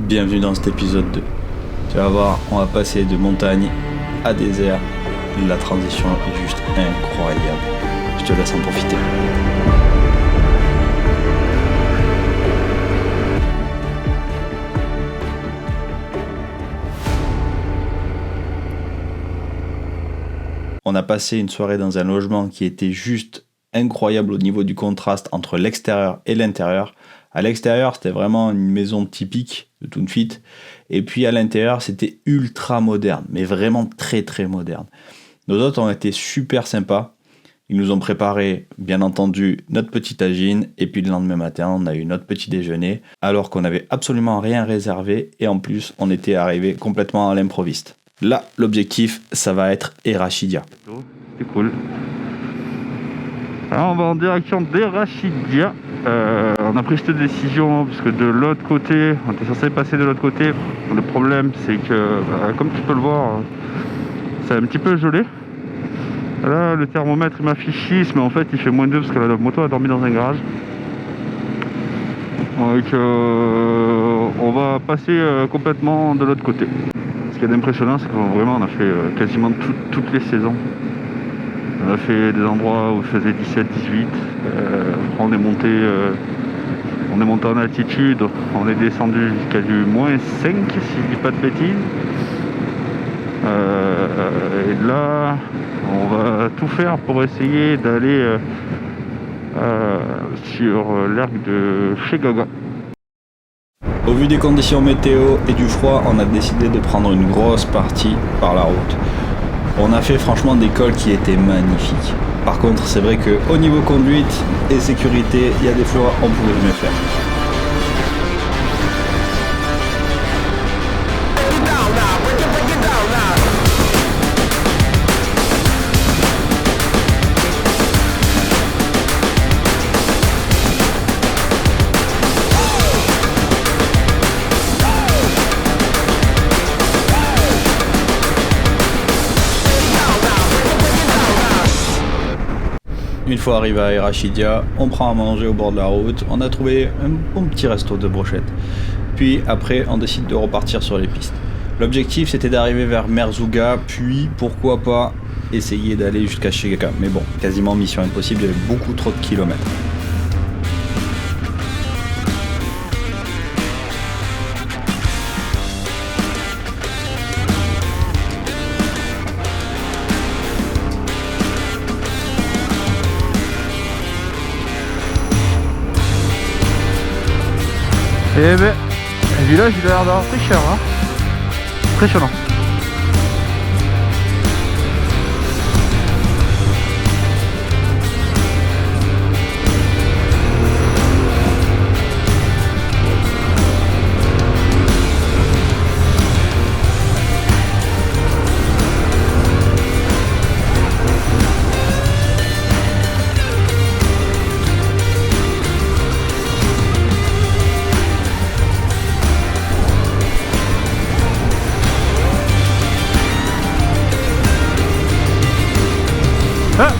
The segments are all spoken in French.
Bienvenue dans cet épisode 2. Tu vas voir, on va passer de montagne à désert. La transition est juste incroyable. Je te laisse en profiter. On a passé une soirée dans un logement qui était juste incroyable au niveau du contraste entre l'extérieur et l'intérieur. À l'extérieur, c'était vraiment une maison typique de Toon Fit. Et puis à l'intérieur, c'était ultra moderne, mais vraiment très très moderne. Nos hôtes ont été super sympas. Ils nous ont préparé, bien entendu, notre petit tagine. Et puis le lendemain matin, on a eu notre petit déjeuner, alors qu'on n'avait absolument rien réservé. Et en plus, on était arrivé complètement à l'improviste. Là, l'objectif, ça va être Erachidia. C'est cool. Alors on va en direction d'Erachidia. On a pris cette décision parce que de l'autre côté, on était censé passer de l'autre côté. Le problème, c'est que, comme tu peux le voir, c'est un petit peu gelé. Là, le thermomètre il m'affiche 6, mais en fait, il fait -2 parce que la moto a dormi dans un garage. Donc, on va passer complètement de l'autre côté. Ce qui est impressionnant, c'est qu'on vraiment on a fait quasiment toutes les saisons. On a fait des endroits où il faisait 17, 18. On est monté en altitude. On est descendu jusqu'à du -5, si je dis pas de bêtises. Et là, on va tout faire pour essayer d'aller sur l'erg de chez Gaga. Au vu des conditions météo et du froid, on a décidé de prendre une grosse partie par la route. On a fait franchement des cols qui étaient magnifiques. Par contre, c'est vrai qu'au niveau conduite et sécurité, il y a des fois on pouvait mieux faire. Une fois arrivé à Erachidia, on prend à manger au bord de la route. On a trouvé un bon petit resto de brochettes. Puis après, on décide de repartir sur les pistes. L'objectif, c'était d'arriver vers Merzouga, puis pourquoi pas essayer d'aller jusqu'à Gaga. Mais bon, quasiment mission impossible, il y avait beaucoup trop de kilomètres. Eh ben, le village il a l'air d'avoir très cher, hein. Impressionnant. Ah,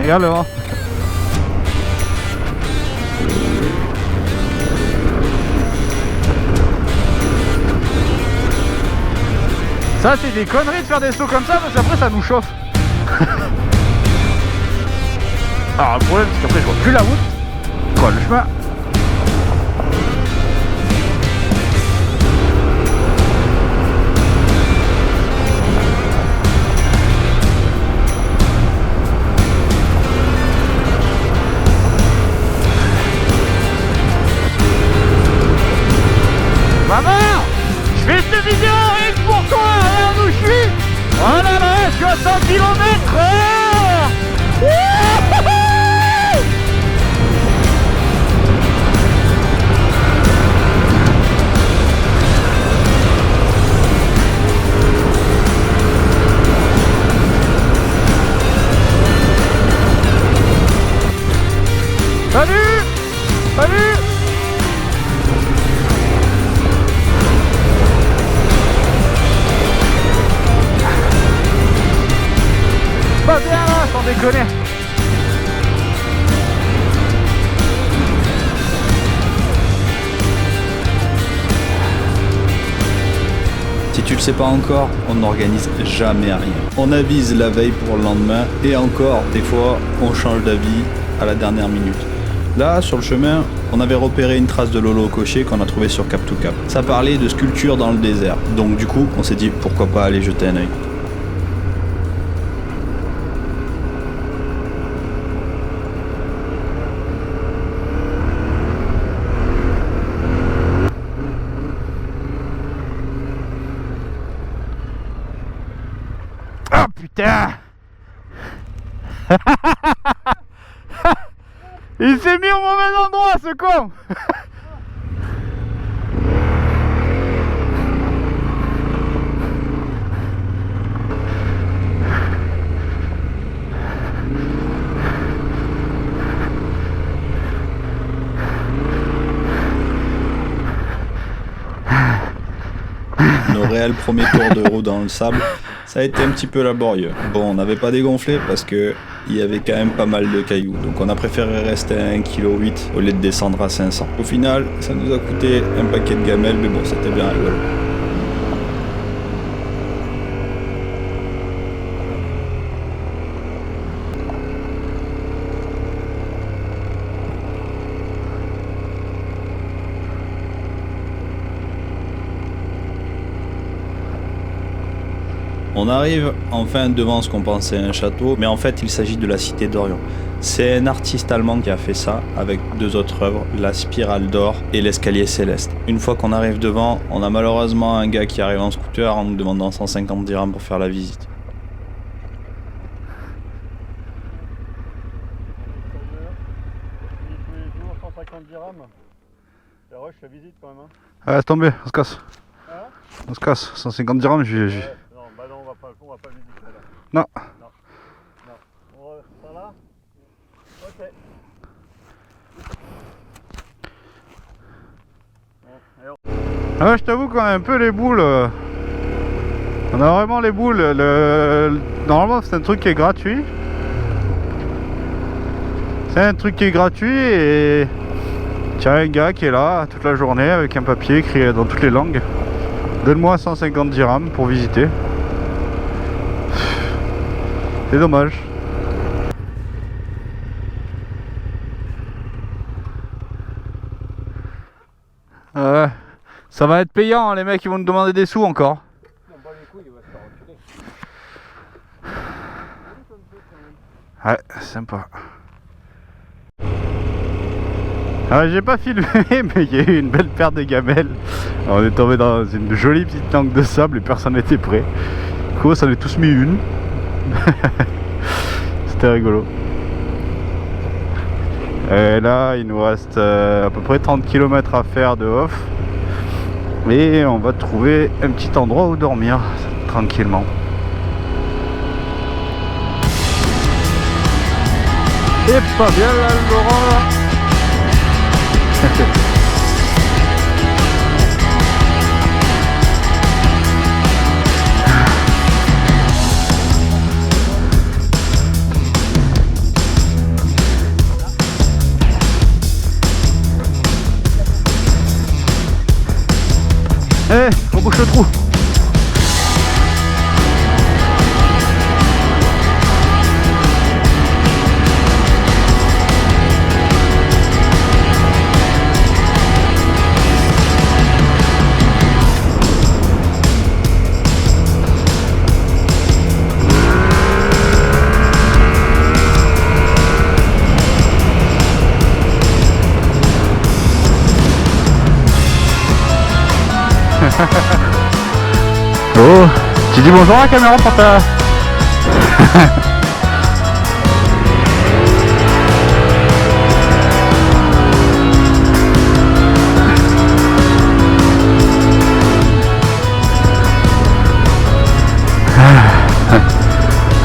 également. Ça c'est des conneries de faire des sauts comme ça parce qu'après ça nous chauffe. Alors le problème c'est qu'après je vois plus la route, je vois le chemin. Maman, je fais cette vidéo rien que pour toi, regarde où je suis. Oh là là, je suis à 100 km/h. Salut. Salut. Pas bien là, sans déconner. Si tu le sais pas encore, on n'organise jamais rien. On avise la veille pour le lendemain et encore, des fois, on change d'avis à la dernière minute. Là, sur le chemin, on avait repéré une trace de Lolo Cocher qu'on a trouvée sur Cap to Cap. Ça parlait de sculpture dans le désert. Donc du coup, on s'est dit pourquoi pas aller jeter un œil. Ah putain. Il s'est mis au mauvais endroit, ce con. Nos réels premiers tours de roue dans le sable, ça a été un petit peu laborieux. Bon, on n'avait pas dégonflé parce que il y avait quand même pas mal de cailloux, donc on a préféré rester à 1,8 kg au lieu de descendre à 500. Au final, ça nous a coûté un paquet de gamelles, mais bon, c'était bien rigolo. On arrive enfin devant ce qu'on pensait un château, mais en fait il s'agit de la cité d'Orion. C'est un artiste allemand qui a fait ça avec 2 autres œuvres, la spirale d'or et l'escalier céleste. Une fois qu'on arrive devant, on a malheureusement un gars qui arrive en scooter en nous demandant 150 dirhams pour faire la visite. Tous les jours, 150 dirhams. La rush, la visite quand même. Hein. Ah, laisse tomber, on se casse. Hein, On se casse, 150 dirhams, ouais, non, bah non, on va pas visiter là. Non. Non. On va faire là. Ok. Bon, allez, Ah ouais, je t'avoue qu'on a un peu les boules. On a vraiment les boules. Normalement, c'est un truc qui est gratuit. C'est un truc qui est gratuit et tiens, un gars qui est là toute la journée avec un papier écrit dans toutes les langues. Donne-moi 150 dirhams pour visiter. C'est dommage. Ouais. Ça va être payant, hein, les mecs ils vont nous demander des sous encore. on bat les couilles, il va se faire reculer. Ouais, sympa. Alors, j'ai pas filmé, mais il y a eu une belle paire de gamelles. Alors, on est tombé dans une jolie petite langue de sable et personne n'était prêt. Du coup, ça en est tous mis une. C'était rigolo. Et là, il nous reste à peu près 30 km à faire de off. Et on va trouver un petit endroit où dormir tranquillement. Et pas bien là, Laurent. Eh, on bouche le trou. Oh, tu dis bonjour à la caméra pour ta...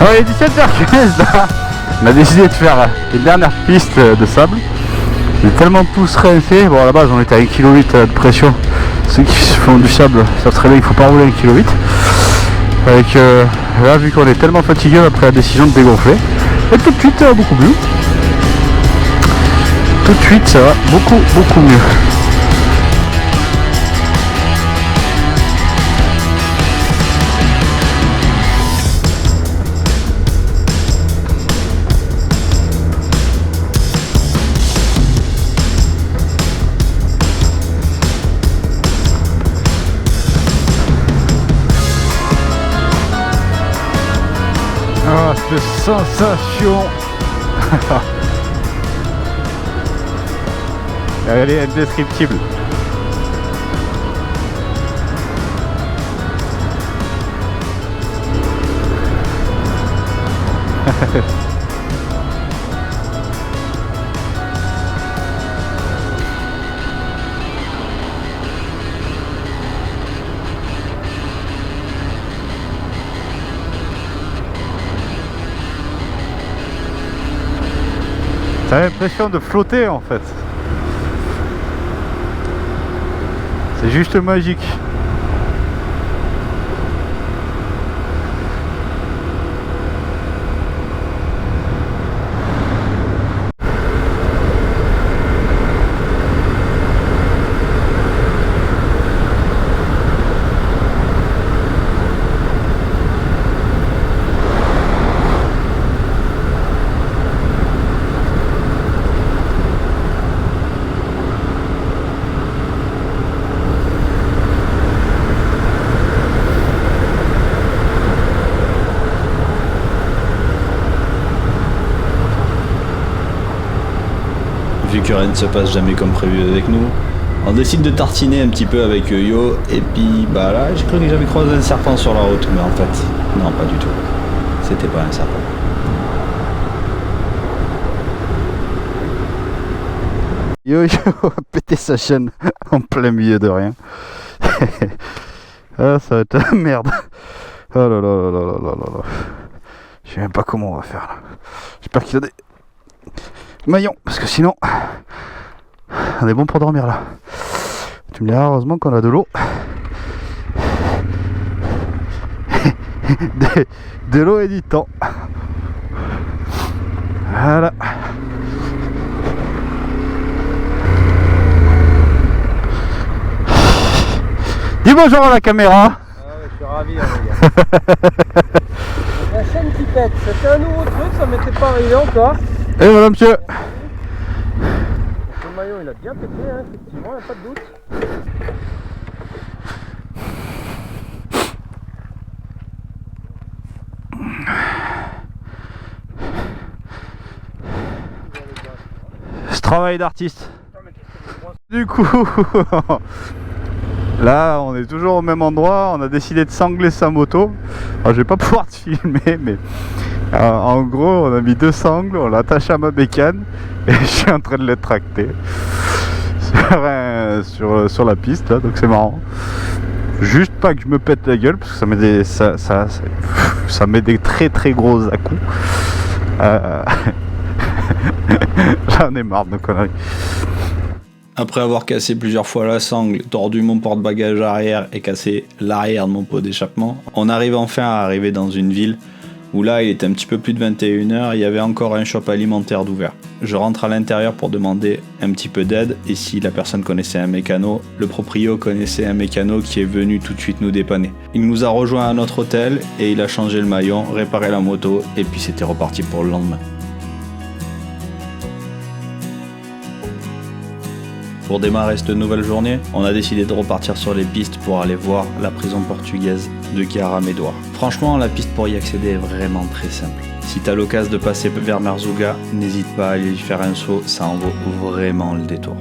Oh, il est 17h15 là. On a décidé de faire une dernière piste de sable. On est tellement tous rincés. Bon, à la base on était à 1,8 kg de pression. Ceux qui font du sable savent très bien qu'il ne faut pas rouler 1,8 kg. Avec là, vu qu'on est tellement fatigué après la décision de dégonfler, et tout de suite ça va beaucoup mieux. Tout de suite ça va beaucoup mieux. de sensation. Elle est indescriptible. T'as l'impression de flotter en fait. C'est juste magique. Vu que rien ne se passe jamais comme prévu avec nous, on décide de tartiner un petit peu avec Yo, et puis bah là j'ai cru que j'avais croisé un serpent sur la route, mais en fait, non pas du tout. C'était pas un serpent. Yo yo a pété sa chaîne en plein milieu de rien. Ah ça va être la merde. Oh là là là là là là là. Je sais même pas comment on va faire là. J'espère qu'il y a des maillons, parce que sinon on est bon pour dormir là. Tu me diras heureusement qu'on a de l'eau. de l'eau et du temps. Voilà. Dis bonjour à la caméra. Ah ouais, je suis ravi, hein, les gars. La chaîne qui pète, c'était un nouveau truc, ça m'était pas arrivé encore. Et voilà monsieur. Donc, le maillot il a bien pété, hein, effectivement, il n'y a pas de doute. Ce travail d'artiste. Du coup, là on est toujours au même endroit, on a décidé de sangler sa moto. Alors je vais pas pouvoir te filmer, mais en gros on a mis 2 sangles, on l'a attaché à ma bécane et je suis en train de le tracter sur la piste là, donc c'est marrant. Juste pas que je me pète la gueule parce que ça met des très très gros à-coups. J'en ai marre de conneries. Après avoir cassé plusieurs fois la sangle, tordu mon porte-bagages arrière et cassé l'arrière de mon pot d'échappement, on arrive enfin à arriver dans une ville où là il était un petit peu plus de 21h, il y avait encore un shop alimentaire d'ouvert. Je rentre à l'intérieur pour demander un petit peu d'aide et si la personne connaissait un mécano, le proprio connaissait un mécano qui est venu tout de suite nous dépanner. Il nous a rejoint à notre hôtel et il a changé le maillon, réparé la moto et puis c'était reparti pour le lendemain. Pour démarrer cette nouvelle journée, on a décidé de repartir sur les pistes pour aller voir la prison portugaise de Guiara-Médouar. Franchement, la piste pour y accéder est vraiment très simple. Si t'as l'occasion de passer vers Merzouga, n'hésite pas à aller y faire un saut, ça en vaut vraiment le détour.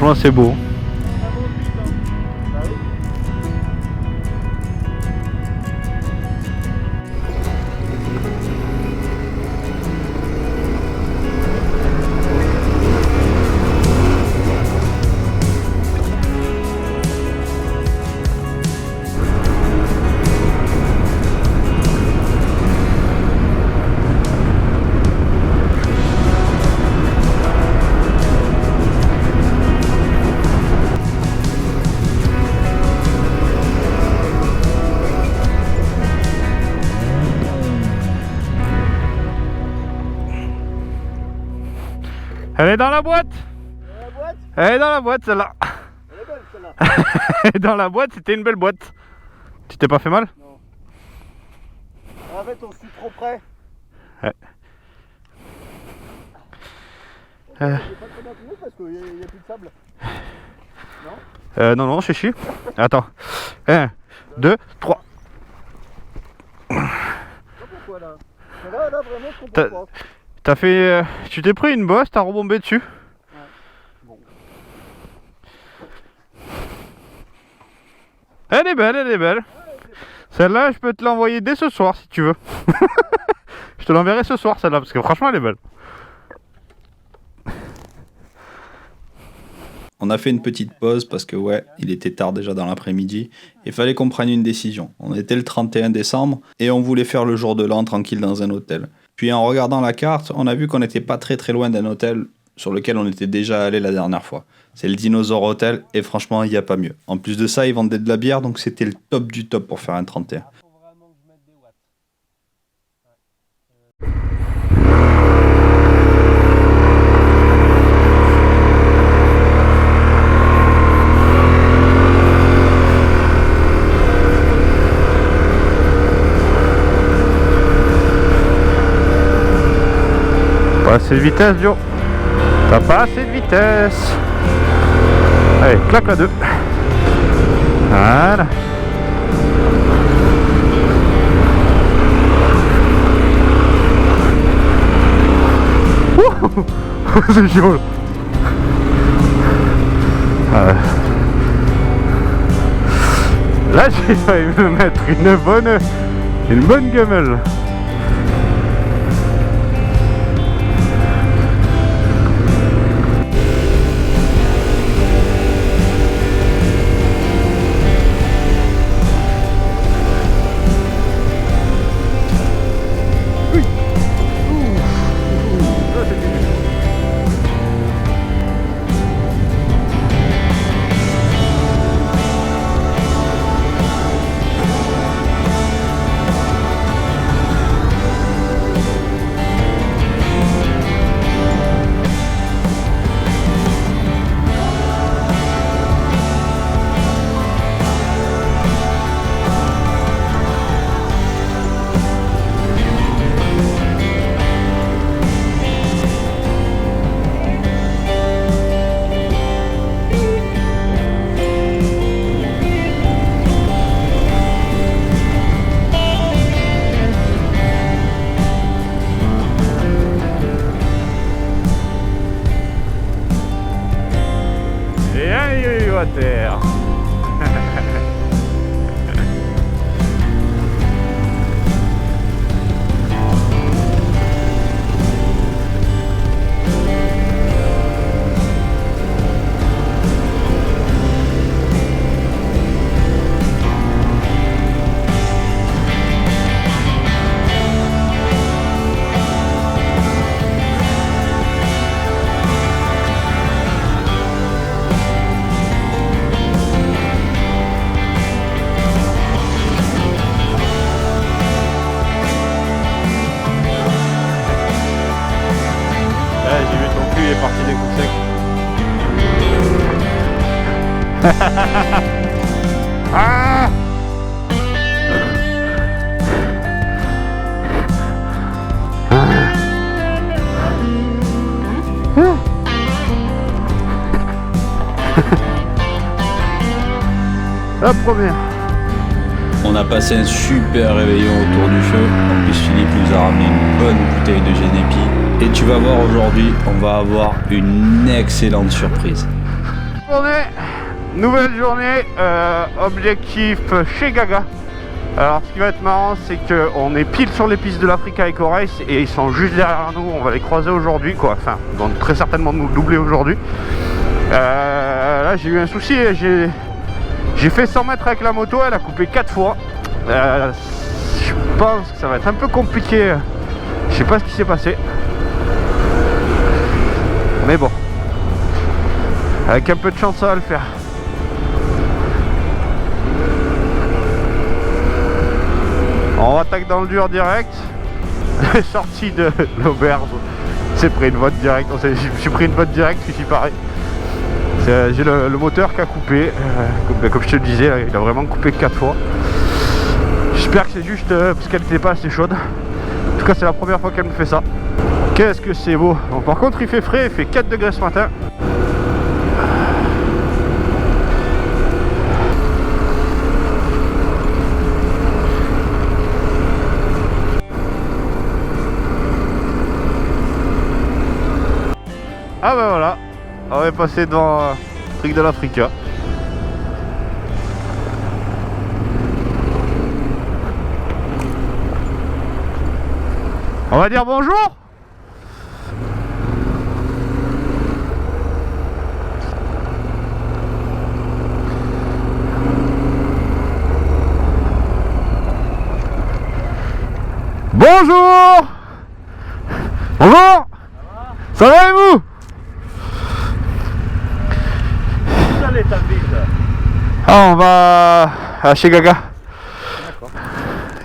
Franchement, c'est beau. Elle est dans la boîte. Elle est dans la boîte celle-là. Elle est belle celle-là. Elle est dans la boîte, c'était une belle boîte. Tu t'es pas fait mal? Non. En fait, on suit trop près. Ouais. J'ai pas très bien tenu parce qu'il n'y a plus de sable. Non? Non, non, je suis. Attends. 1, 2, 3. Je sais pas pourquoi là. Mais là, vraiment, je comprends pas. T'as fait. Tu t'es pris une bosse, t'as rebombé dessus. Ouais. Bon. Elle est belle, elle est belle. Celle-là, je peux te l'envoyer dès ce soir si tu veux. Je te l'enverrai ce soir celle-là parce que franchement, elle est belle. On a fait une petite pause parce que ouais, il était tard déjà dans l'après-midi. Il fallait qu'on prenne une décision. On était le 31 décembre et on voulait faire le jour de l'an tranquille dans un hôtel. Puis en regardant la carte, on a vu qu'on n'était pas très loin d'un hôtel sur lequel on était déjà allé la dernière fois. C'est le Dinosaure Hotel et franchement, il n'y a pas mieux. En plus de ça, ils vendaient de la bière, donc c'était le top du top pour faire un 31. Pas assez de vitesse, Joe. T'as pas assez de vitesse. Allez, claque la 2. Voilà. Ouh. C'est chaud. Là, j'ai failli me mettre une bonne gamelle. À terre. J'ai vu ton cul, il est parti des coups secs. Ah! La première. On a passé un super réveillon autour du feu. En plus, Philippe nous a ramené une bonne bouteille de Genepi. Et tu vas voir aujourd'hui, on va avoir une excellente surprise. Nouvelle journée, objectif chez Gaga. Alors ce qui va être marrant, c'est qu'on est pile sur les pistes de l'Africa Eco Race et ils sont juste derrière nous, on va les croiser aujourd'hui quoi, enfin ils vont très certainement nous doubler aujourd'hui. Là j'ai eu un souci, j'ai fait 100 mètres avec la moto, elle a coupé 4 fois. Je pense que ça va être un peu compliqué, je sais pas ce qui s'est passé. Mais bon, avec un peu de chance ça va le faire. On attaque dans le dur direct. Sortie de l'auberge, c'est pris une vote direct. J'ai pris une vote direct, ce qui paraît. J'ai le moteur qui a coupé. Comme je te le disais, il a vraiment coupé 4 fois. J'espère que c'est juste parce qu'elle n'était pas assez chaude. En tout cas, c'est la première fois qu'elle me fait ça. Qu'est-ce que c'est beau. Bon, par contre, il fait frais, il fait 4 degrés ce matin. Ah ben voilà, on est passé devant le truc de l'Africa. On va dire bonjour. Bonjour. Bonjour. Ça va et vous? Ah, on va à chez Gaga.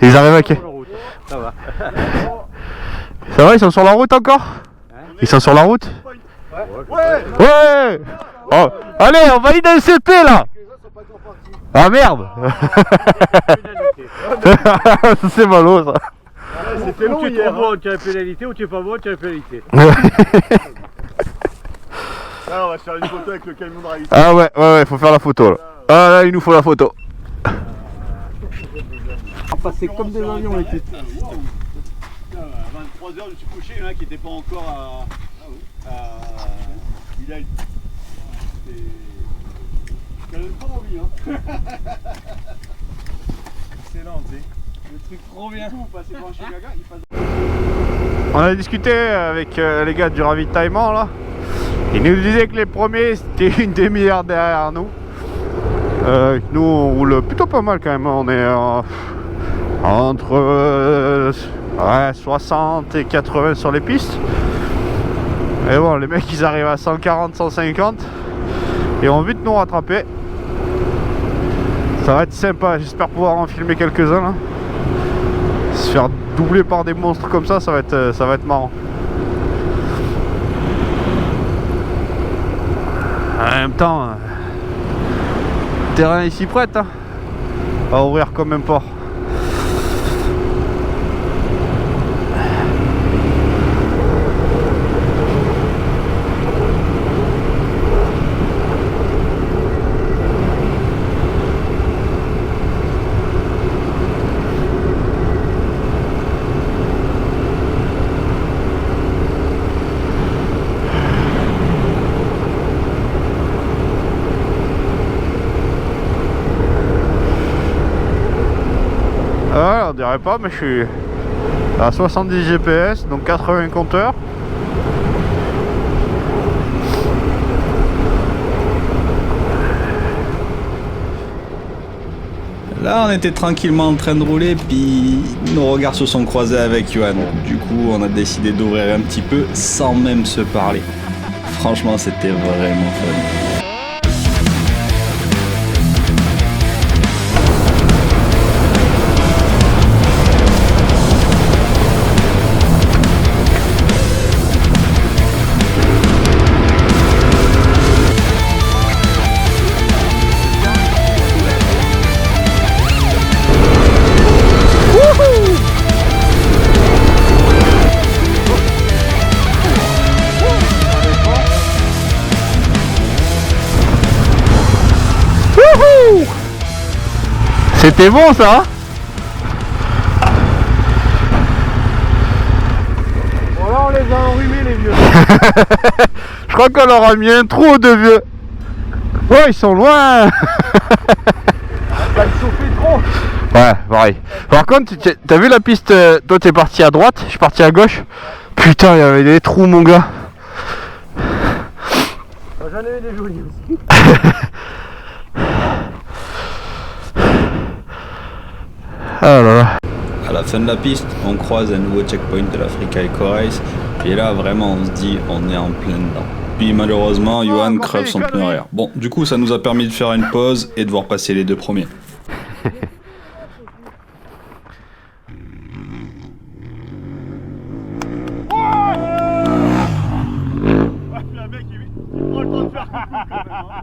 Ils arrivent à quai. Ça va. Ça va, ils sont sur la route encore? Ils sont sur la route? Ouais. Oh, allez, on valide un CP là. Ah merde. C'est malo ça. C'était long hier. Tu es trop bon, tu as pénalité, ou tu es pas bon, tu as pénalité. Ah, on va se faire une photo avec le camion de ravitaillement. Ah ouais, faut faire la photo là. Ah là, il nous faut la photo. On passait comme des avions les titres. À 23h, je me suis couché, il y en a qui n'était pas encore à Village. Ça donne pas envie, hein. Excellent, tu sais. Le truc trop bien. Passer devant chez Gaga, il passe. On a discuté avec les gars du ravitaillement là. Ils nous disaient que les premiers c'était une demi-heure derrière nous. Nous on roule plutôt pas mal quand même. On est entre 60 et 80 sur les pistes. Et bon, les mecs ils arrivent à 140, 150 et ont vite nous rattraper. Ça va être sympa, j'espère pouvoir en filmer quelques-uns là. Se faire doubler par des monstres comme ça, ça va être marrant. En même temps, le terrain est ici prêt, hein. On va ouvrir comme un port. Ah, on dirait pas, mais je suis à 70 GPS, donc 80 compteurs. Là, on était tranquillement en train de rouler, puis nos regards se sont croisés avec Johan. Du coup, on a décidé d'ouvrir un petit peu sans même se parler. Franchement, c'était vraiment fun. C'était bon ça. Bon là on les a enrhumés les vieux. Je crois qu'on leur a mis un trou de vieux. Ouais, ils sont loin. Pas le chauffer trop. Ouais, pareil. Par contre, t'as vu la piste, toi t'es parti à droite, je suis parti à gauche. Putain, il y avait des trous, mon gars. J'en ai eu des jolis aussi. Ah là là. À la fin de la piste, on croise un nouveau checkpoint de l'Africa Eco Race. Et là, vraiment, on se dit, on est en plein dedans. Puis malheureusement, Johan crève son pneu arrière. Bon, du coup, ça nous a permis de faire une pause et de voir passer les deux premiers. Le mec, il prend le temps de faire coucou quand même. Hein.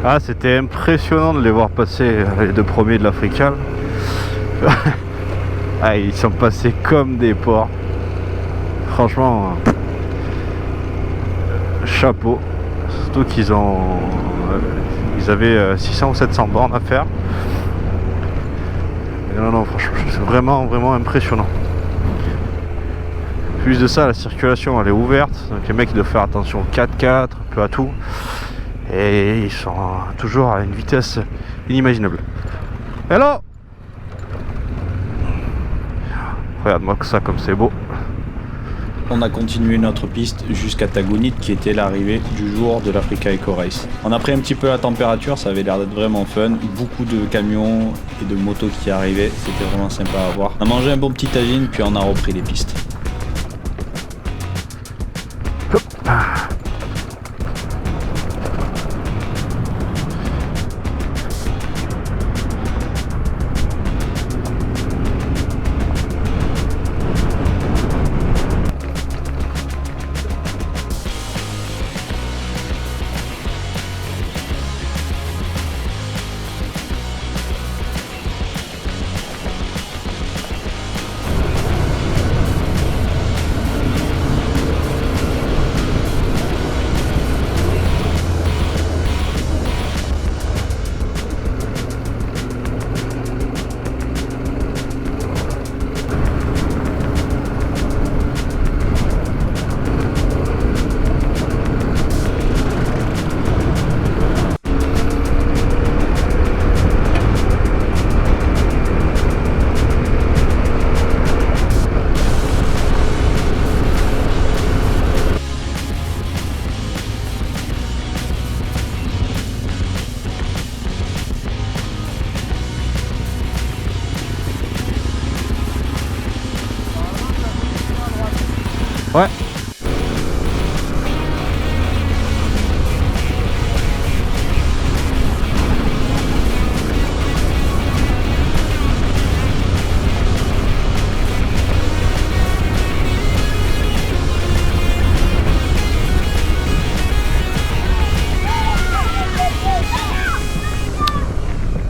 Ah, c'était impressionnant de les voir passer, les deux premiers de l'Africa. Ah, ils sont passés comme des porcs. Franchement, chapeau. Surtout qu'ils ont, ils avaient 600 ou 700 bornes à faire. Et non, franchement, c'est vraiment, vraiment impressionnant. Plus de ça, la circulation elle est ouverte, donc les mecs ils doivent faire attention au 4x4, un peu à tout. Et ils sont toujours à une vitesse inimaginable. Hello! Regarde-moi que ça comme c'est beau. On a continué notre piste jusqu'à Tagounit qui était l'arrivée du jour de l'Africa Eco Race. On a pris un petit peu la température, ça avait l'air d'être vraiment fun. Beaucoup de camions et de motos qui arrivaient, c'était vraiment sympa à voir. On a mangé un bon petit tagine puis on a repris les pistes. Ouais.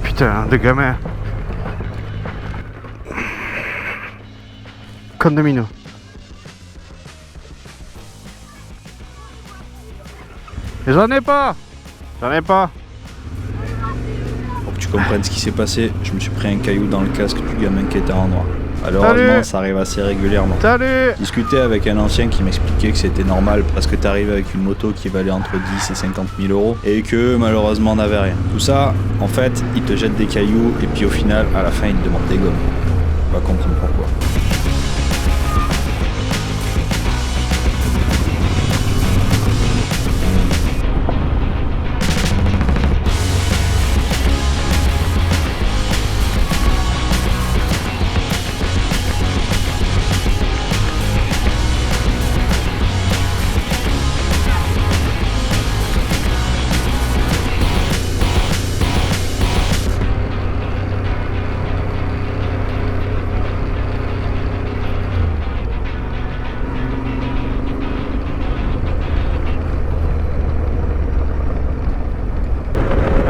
Putain, des gamins. Condomino. Mais j'en ai pas. Pour que tu comprennes ce qui s'est passé, je me suis pris un caillou dans le casque du gamin qui était en noir. Malheureusement, ça arrive assez régulièrement. Salut. Discuter avec un ancien qui m'expliquait que c'était normal parce que t'arrivais avec une moto qui valait entre 10 et 50 000 euros et que malheureusement n'avait rien. Tout ça, en fait, ils te jettent des cailloux et puis au final, à la fin, ils te demandent des gommes. On va comprendre pourquoi.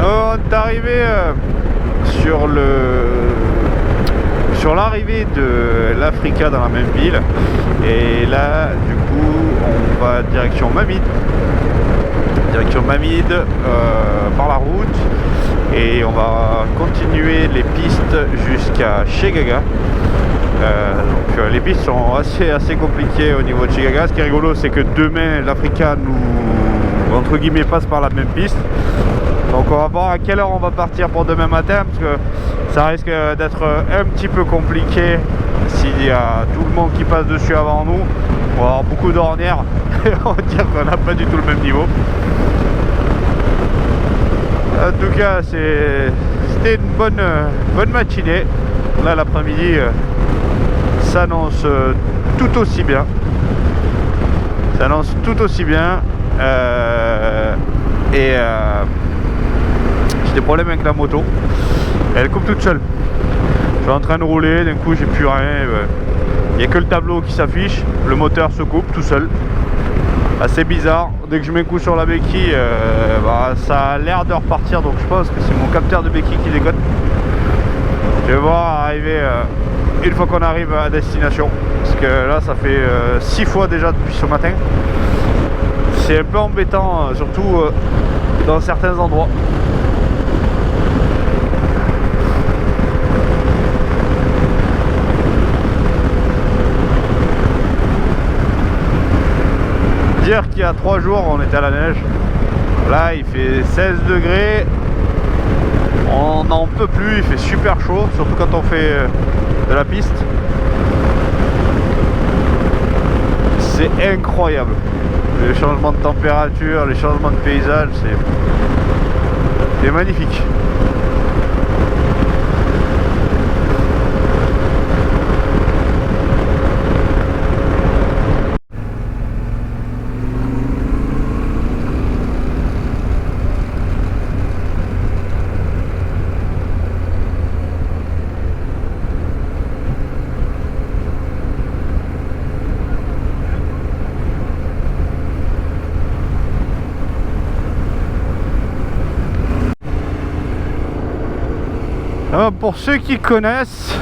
On est arrivé sur sur l'arrivée de l'Africa dans la même ville. Et là, du coup, on va direction Mamide. Par la route. Et on va continuer les pistes jusqu'à Chegaga. Donc les pistes sont assez compliquées au niveau de Chegaga. Ce qui est rigolo, c'est que demain l'Africa nous, entre guillemets, passe par la même piste. Donc on va voir à quelle heure on va partir pour demain matin, parce que ça risque d'être un petit peu compliqué s'il y a tout le monde qui passe dessus avant nous. On va avoir beaucoup d'ornières et on va dire qu'on n'a pas du tout le même niveau. En tout cas, c'était une bonne matinée. Là, l'après-midi s'annonce tout aussi bien. J'ai des problèmes avec la moto. Elle coupe toute seule. Je suis en train de rouler, d'un coup j'ai plus rien. Il n'y a que le tableau qui s'affiche. Le moteur se coupe tout seul. Assez bizarre. Dès que je mets un coup sur la béquille, ça a l'air de repartir. Donc je pense que c'est mon capteur de béquille qui déconne. Je vais voir arriver une fois qu'on arrive à destination. Parce que là ça fait 6 fois déjà depuis ce matin. C'est un peu embêtant, surtout dans certains endroits. Dire qu'il y a 3 jours on était à la neige. Là il fait 16 degrés. On n'en peut plus, il fait super chaud, surtout quand on fait de la piste. C'est incroyable. Les changements de température, les changements de paysage, c'est magnifique. Alors, pour ceux qui connaissent,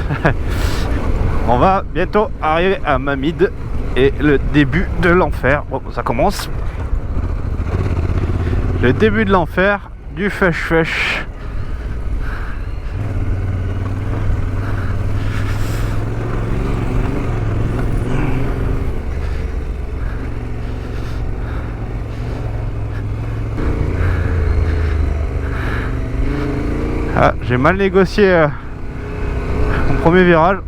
on va bientôt arriver à Mamide et le début de l'enfer. Bon, ça commence. Le début de l'enfer du fèche-fèche. Ah, j'ai mal négocié mon premier virage.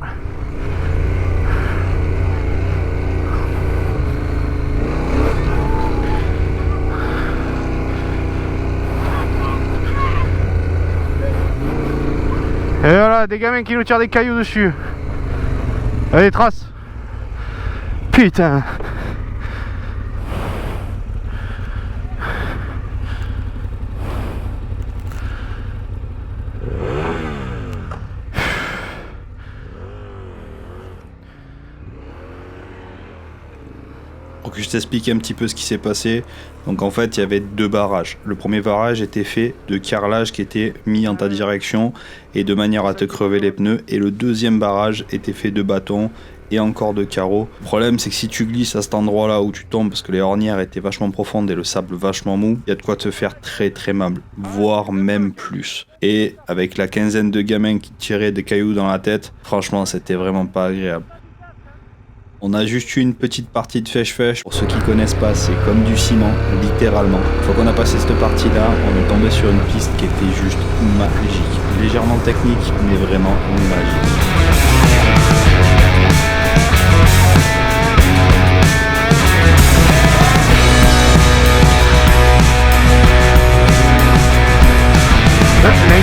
Et voilà, des gamins qui nous tirent des cailloux dessus. Allez, trace. Putain. Pour que je t'explique un petit peu ce qui s'est passé. Donc en fait il y avait 2 barrages. Le premier barrage était fait de carrelage qui était mis en ta direction et de manière à te crever les pneus. Et le deuxième barrage était fait de bâtons et encore de carreaux. Le problème c'est que si tu glisses à cet endroit là où tu tombes, parce que les ornières étaient vachement profondes et le sable vachement mou, il y a de quoi te faire très très mal, voire même plus. Et avec la quinzaine de gamins qui tiraient des cailloux dans la tête, franchement c'était vraiment pas agréable. On a juste eu une petite partie de fèche-fèche. Pour ceux qui connaissent pas, c'est comme du ciment, littéralement. Une fois qu'on a passé cette partie-là, on est tombé sur une piste qui était juste magique. Légèrement technique, mais vraiment magique.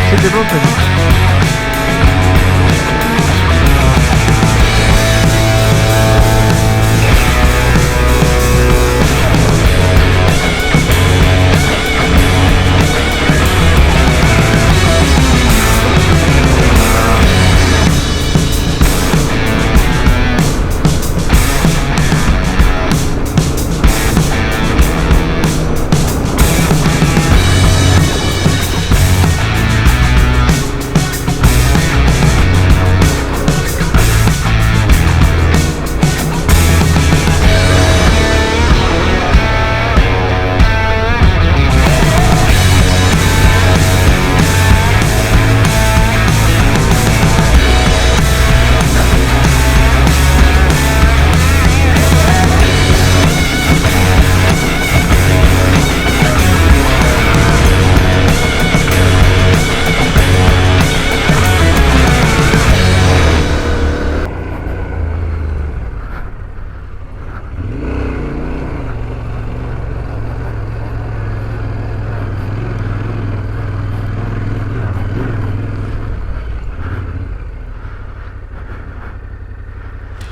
C'est développé.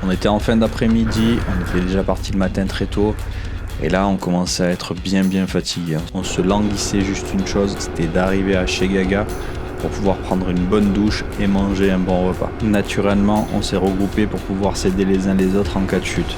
On était en fin d'après-midi, on était déjà parti le matin très tôt. Et là, on commençait à être bien fatigué. On se languissait juste une chose, c'était d'arriver à chez Gaga pour pouvoir prendre une bonne douche et manger un bon repas. Naturellement, on s'est regroupés pour pouvoir s'aider les uns les autres en cas de chute.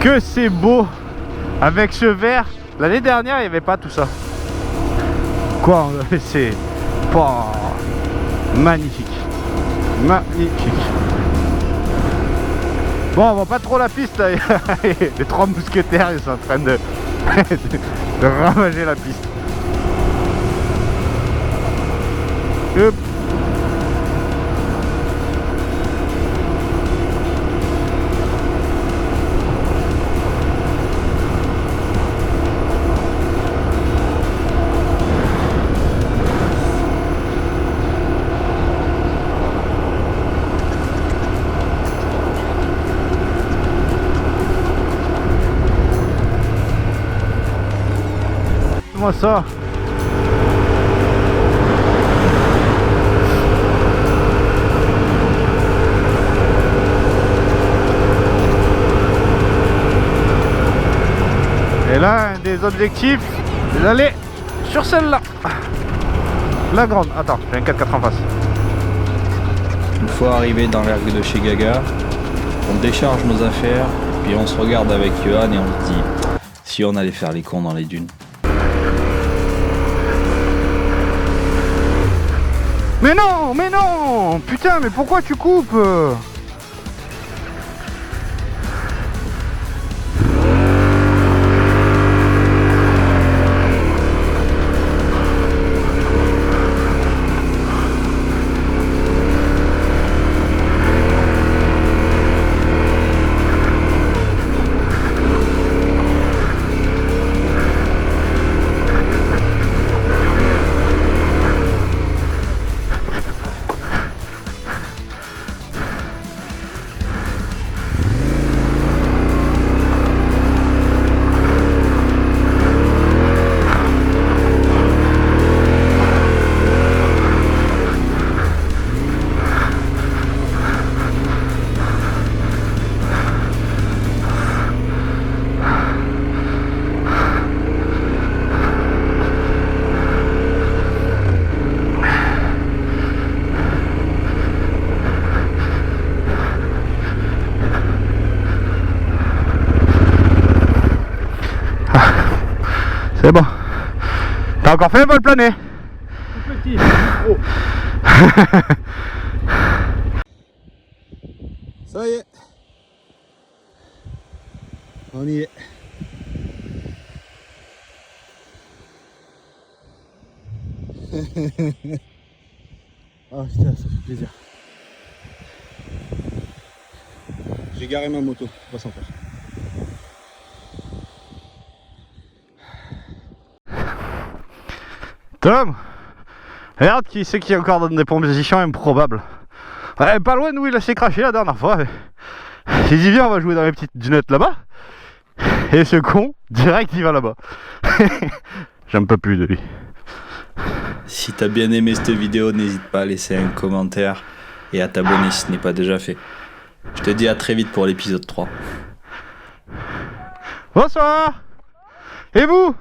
Que c'est beau avec ce vert. L'année dernière, il n'y avait pas tout ça. Quoi, c'est pas magnifique. Magnifique. Bon, on voit pas trop la piste là. Les trois mousquetaires, ils sont en train de ravager la piste. Hop. Moi ça. Et là, un des objectifs, c'est d'aller sur celle-là. La grande. Attends, j'ai un 4x4 en face. Une fois arrivé dans l'ergue de chez Gaga, on décharge nos affaires, puis on se regarde avec Johan et on se dit si on allait faire les cons dans les dunes. Mais non, putain, mais pourquoi tu coupes? C'est bon. T'as encore fait un vol plané? Tout petit, micro. Ça y est. On y est. Ah putain, ça fait plaisir. J'ai garé ma moto, on va s'en faire. Tom, regarde qui c'est qui est encore dans des positions improbables. Ouais, pas loin de où il s'est craché la dernière fois. Il dit viens, on va jouer dans les petites dunettes là-bas. Et ce con, direct il va là-bas. J'en peux plus de lui. Si t'as bien aimé cette vidéo, n'hésite pas à laisser un commentaire et à t'abonner si ce n'est pas déjà fait. Je te dis à très vite pour l'épisode 3. Bonsoir. Et vous?